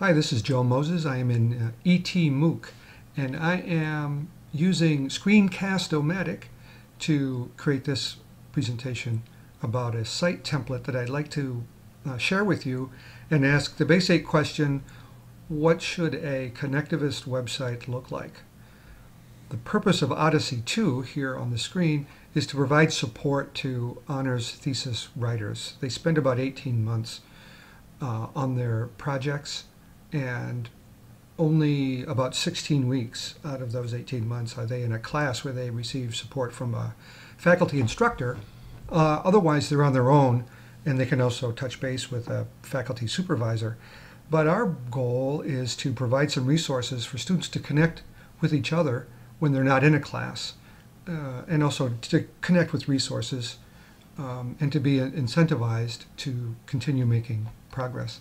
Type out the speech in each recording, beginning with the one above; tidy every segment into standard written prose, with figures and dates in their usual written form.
Hi, this is Joe Moses. I am in ET MOOC, and I am using Screencast-O-Matic to create this presentation about a site template that I'd like to share with you and ask the basic question, what should a connectivist website look like? The purpose of Odyssey 2 here on the screen is to provide support to honors thesis writers. They spend about 18 months on their projects, and only about 16 weeks out of those 18 months are they in a class where they receive support from a faculty instructor. Otherwise, they're on their own, and they can also touch base with a faculty supervisor. But our goal is to provide some resources for students to connect with each other when they're not in a class, and also to connect with resources and to be incentivized to continue making progress.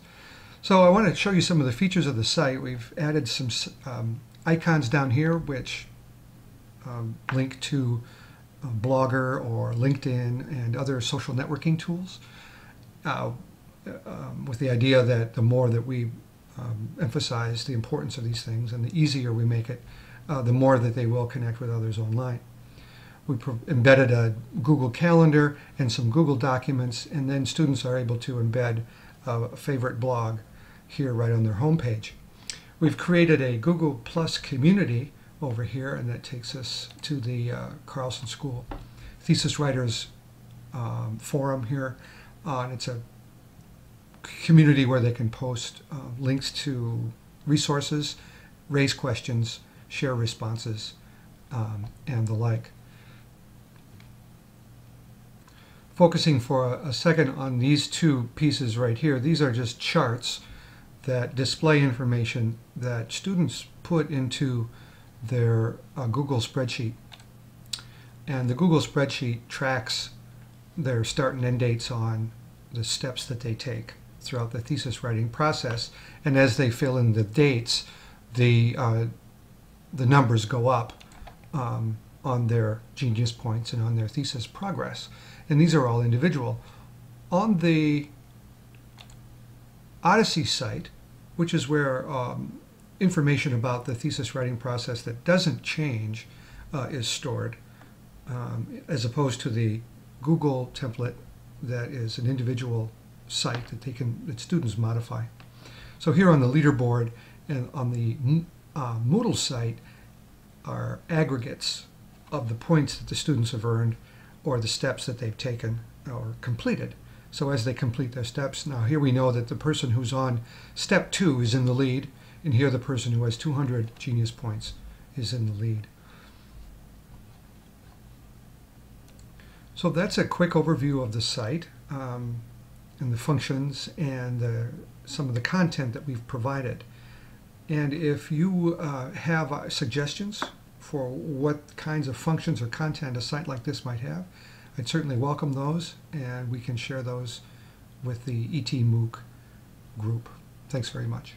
So I want to show you some of the features of the site. We've added some icons down here which link to Blogger or LinkedIn and other social networking tools, with the idea that the more that we emphasize the importance of these things and the easier we make it, the more that they will connect with others online. We embedded a Google Calendar and some Google documents, and then students are able to embed a favorite blog here right on their homepage. We've created a Google Plus community over here, and that takes us to the Carlson School Thesis Writers forum here. And it's a community where they can post links to resources, raise questions, share responses, and the like. Focusing for a second on these two pieces right here, these are just charts that display information that students put into their Google spreadsheet. And the Google spreadsheet tracks their start and end dates on the steps that they take throughout the thesis writing process. And as they fill in the dates, the numbers go up on their Genius points and on their thesis progress. And these are all individual. On the Odyssey site, which is where information about the thesis writing process that doesn't change is stored, as opposed to the Google template that is an individual site that students modify. So here on the leaderboard and on the Moodle site are aggregates of the points that the students have earned or the steps that they've taken or completed. So as they complete their steps, now here we know that the person who's on step 2 is in the lead, and here the person who has 200 Genius points is in the lead. So that's a quick overview of the site and the functions and some of the content that we've provided. And if you have suggestions for what kinds of functions or content a site like this might have, I'd certainly welcome those, and we can share those with the ET MOOC group. Thanks very much.